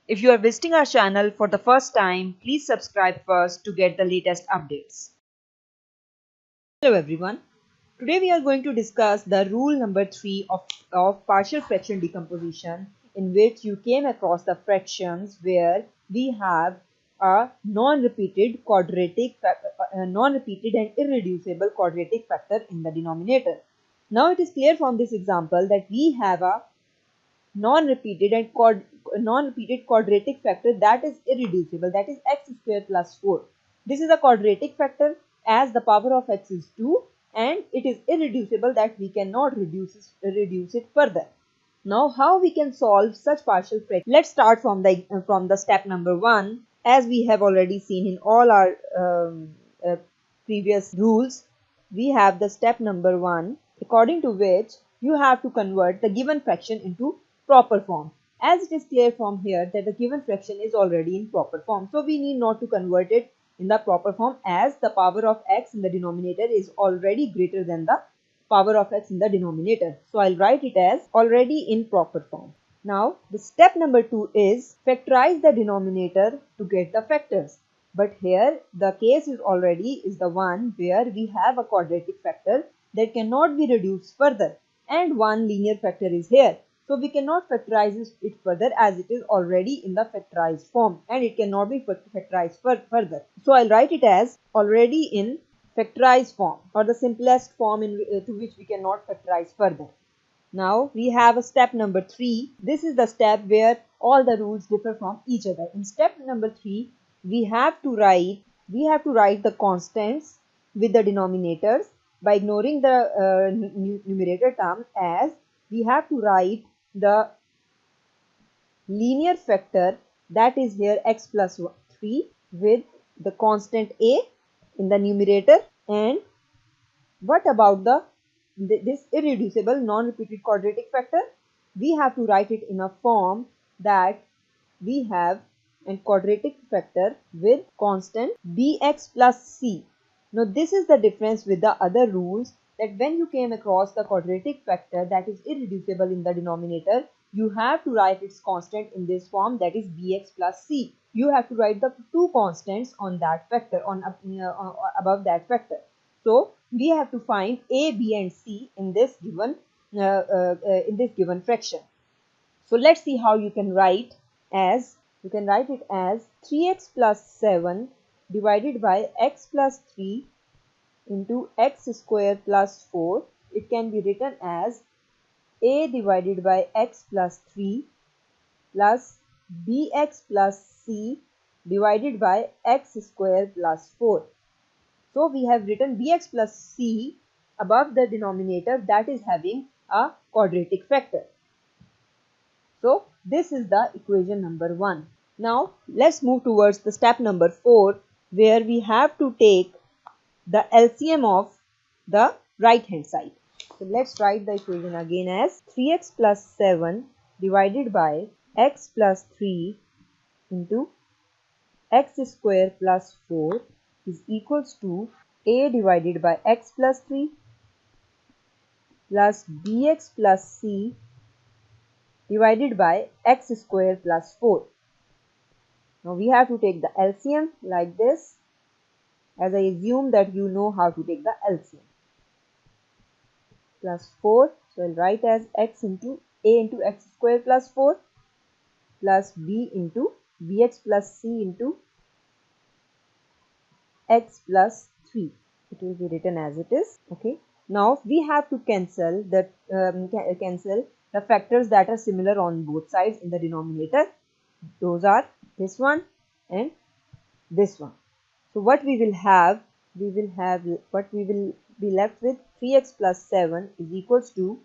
If you are visiting our channel for the first time, please subscribe first to get the latest updates. Hello everyone. Today we are going to discuss the rule number 3 of partial fraction decomposition, in which you came across the fractions where we have a non-repeated and irreducible quadratic factor in the denominator. Now it is clear from this example that we have a non-repeated quadratic factor that is irreducible, that is x square plus 4. This is a quadratic factor as the power of x is 2, and it is irreducible that we cannot reduce it further. Now how we can solve such partial fraction? Let's start from the step number 1. As we have already seen in all our previous rules, we have the step number 1, according to which you have to convert the given fraction into proper form. As it is clear from here that the given fraction is already in proper form, so we need not to convert it in the proper form, as the power of x in the denominator is already greater than the power of x in the denominator. So I'll write it as already in proper form. Now the step number 2 is factorize the denominator to get the factors. But here the case is the one where we have a quadratic factor that cannot be reduced further, and one linear factor is here. So we cannot factorize it further as it is already in the factorized form, and it cannot be factorized further. So I'll write it as already in factorized form, or the simplest form to which we cannot factorize further. Now we have a step number 3. This is the step where all the rules differ from each other. In step number 3, we have to write the constants with the denominators by ignoring the numerator term, as we have to write the linear factor, that is here x plus 3, with the constant a in the numerator. And what about this irreducible non-repeated quadratic factor? We have to write it in a form that we have a quadratic factor with constant bx plus c. Now this is the difference with the other rules, that when you came across the quadratic factor that is irreducible in the denominator, you have to write its constant in this form, that is bx plus c. You have to write the two constants on that factor, above that factor. So we have to find a, b and c in this given fraction. So let's see how you can write as. You can write it as 3x plus 7 divided by x plus 3 into x square plus 4. It can be written as a divided by x plus 3 plus bx plus c divided by x square plus 4. So we have written bx plus c above the denominator that is having a quadratic factor. So this is the equation number 1. Now let's move towards the step number 4, where we have to take the LCM of the right hand side. So let's write the equation again as 3x plus 7 divided by x plus 3 into x square plus 4 is equals to a divided by x plus 3 plus bx plus c divided by x square plus 4. Now we have to take the LCM like this, as I assume that you know how to take the LCM. Plus 4, so I'll write as x into a into x square plus 4 plus b into bx plus c into x plus 3. It will be written as it is. Okay. Now we have to cancel the factors that are similar on both sides in the denominator. Those are this one and this one. So what we will be left with 3x plus 7 is equals to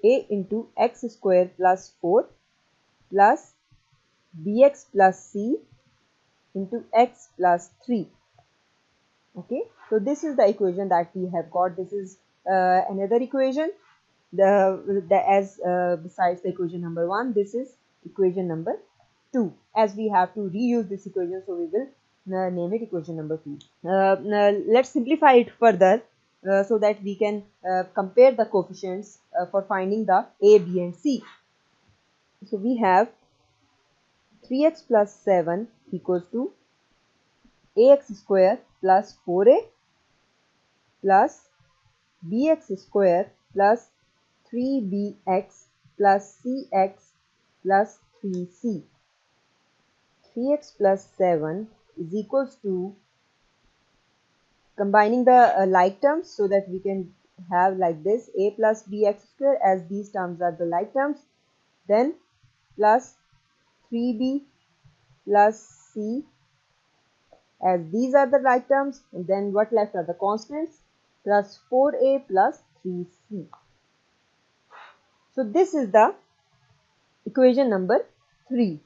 a into x square plus 4 plus bx plus c into x plus 3. Okay, so this is the equation that we have got. This is another equation. Besides the equation number 1, this is equation number 2. As we have to reuse this equation, so we will name it equation number 2. Let's simplify it further so that we can compare the coefficients for finding the a, b and c. So we have 3x plus 7 equals to ax square plus 4a plus bx square plus 3bx plus cx plus 3c. 3x plus 7 is equals to, combining the like terms so that we can have like this, a plus bx square, as these terms are the like terms, then plus 3b plus c, as these are the like terms, and then what left are the constants, plus 4a plus 3c. So this is the equation number 3.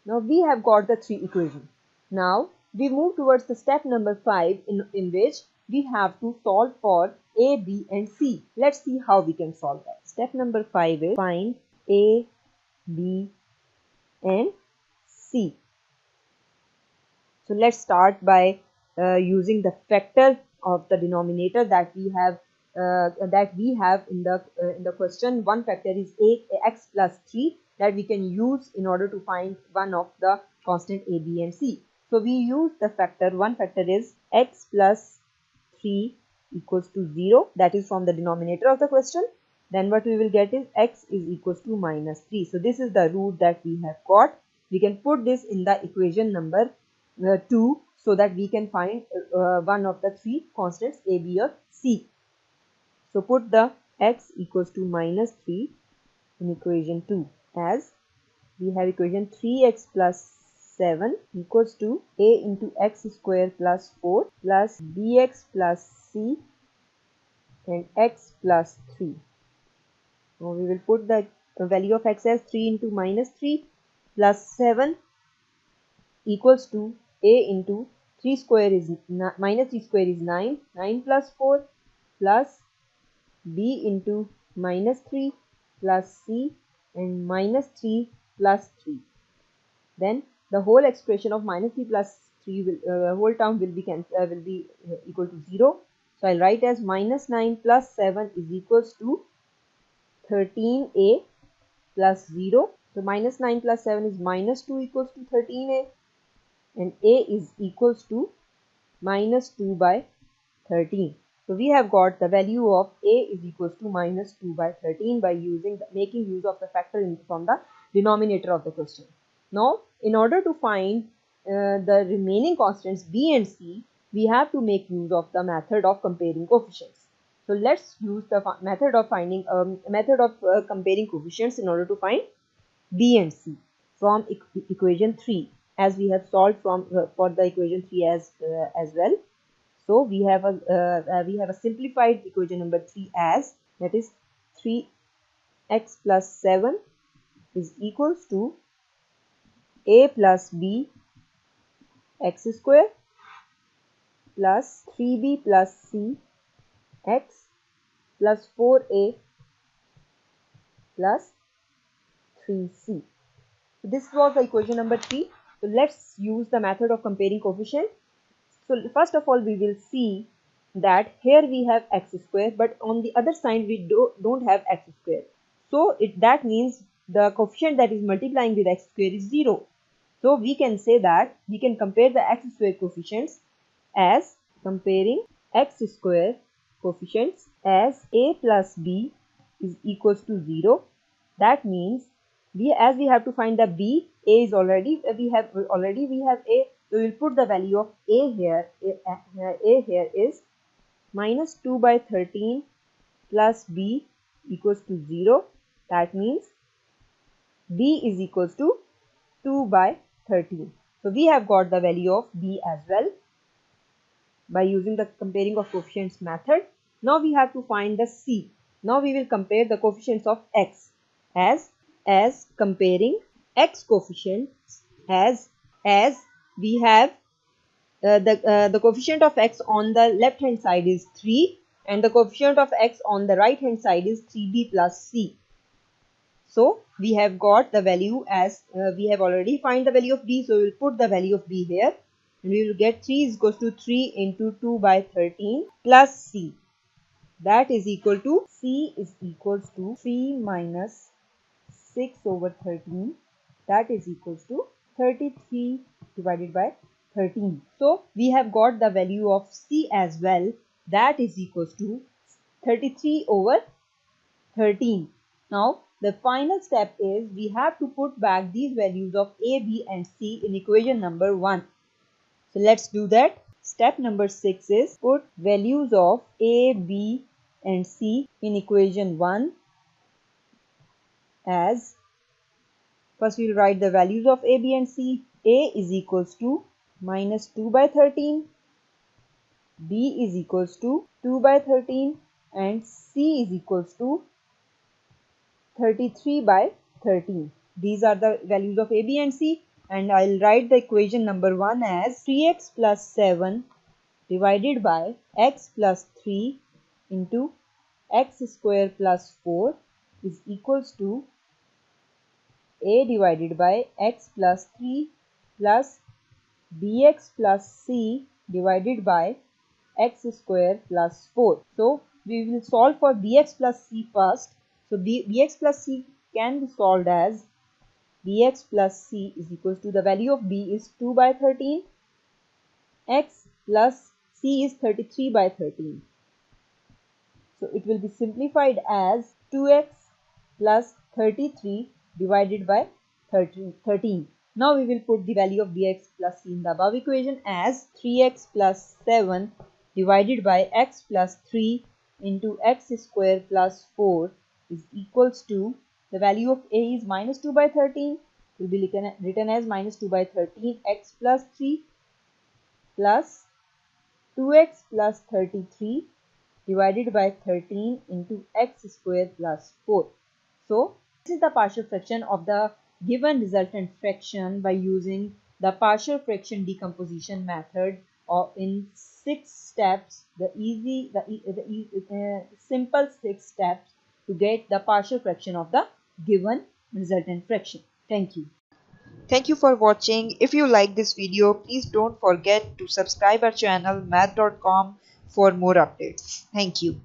Now we have got the 3 equations. Now we move towards the step number 5 in which we have to solve for a, b and c. Let's see how we can solve that. Step number 5 is find a, b and c. So let's start by using the factor of the denominator that we have in the question. One factor is x plus 3 that we can use in order to find one of the constant a, b and c. So we use the factor. One factor is x plus 3 equals to 0, that is from the denominator of the question. Then what we will get is x is equals to minus 3. So this is the root that we have got. We can put this in the equation number 2 so that we can find one of the 3 constants a, b or c. So put the x equals to minus 3 in equation 2, as we have equation 3x plus 7 equals to a into x square plus 4 plus bx plus c and x plus 3. Now we will put the value of x as 3 into minus 3 plus 7 equals to a into 3 square is minus 3 square is 9, 9 plus 4 plus b into minus 3 plus c and minus 3 plus 3. Then the whole expression of minus 3 plus 3 will whole term will be equal to 0. So I'll write as minus 9 plus 7 is equals to 13a plus 0. So minus 9 plus 7 is minus 2 equals to 13a, and a is equals to minus 2 by 13. So we have got the value of a is equals to minus 2 by 13 by making use of the factor from the denominator of the question. Now in order to find the remaining constants b and c, we have to make use of the method of comparing coefficients. So let's use the method of comparing coefficients in order to find b and c from equation 3, as we have solved for the equation 3 as well. So we have a simplified equation number 3 as, that is 3x plus 7 is equals to a plus b x square plus 3b plus c x plus 4a plus 3c. So this was the equation number 3. So let's use the method of comparing coefficients. So first of all, we will see that here we have x square, but on the other side we don't have x square. So that means the coefficient that is multiplying with x square is 0. So we can say that we can compare the x square coefficients as comparing x square coefficients as a plus b is equals to 0. That means as we have to find the b, a is already we have a. So we will put the value of a here. A here is minus 2 by 13 plus b equals to 0. That means b is equals to 2 by 13. So we have got the value of b as well by using the comparing of coefficients method. Now we have to find the c. Now we will compare the coefficients of x as comparing x coefficients as we have the coefficient of x on the left hand side is 3 and the coefficient of x on the right hand side is 3b plus c. So we have got the value as we have already find the value of b, so we will put the value of b here and we will get 3 is equals to 3 into 2 by 13 plus c. That is equal to, c is equals to 3 minus 6 over 13, that is equals to 33 divided by 13. So we have got the value of C as well, that is equals to 33 over 13. Now the final step is we have to put back these values of A, B and C in equation number 1. So let's do that. Step number 6 is put values of A, B and C in equation 1 as, first we'll write the values of A, B and C. A is equals to minus 2 by 13, B is equals to 2 by 13 and C is equals to 33 by 13. These are the values of A, B and C, and I'll write the equation number 1 as 3x plus 7 divided by x plus 3 into x square plus 4 is equals to A divided by x plus 3 plus bx plus c divided by x square plus 4. So we will solve for bx plus c first. So bx plus c can be solved as bx plus c is equals to, the value of b is 2 by 13, x plus c is 33 by 13. So it will be simplified as 2x plus 33 divided by 13. Now we will put the value of bx plus c in the above equation as 3x plus 7 divided by x plus 3 into x square plus 4 is equals to, the value of a is minus 2 by 13, will be written as minus 2 by 13 x plus 3 plus 2x plus 33 divided by 13 into x square plus 4. So this is the partial fraction of the given resultant fraction by using the partial fraction decomposition method, or in 6 steps, the simple 6 steps to get the partial fraction of the given resultant fraction. Thank you. Thank you for watching. If you like this video, please don't forget to subscribe our channel math.com for more updates. Thank you.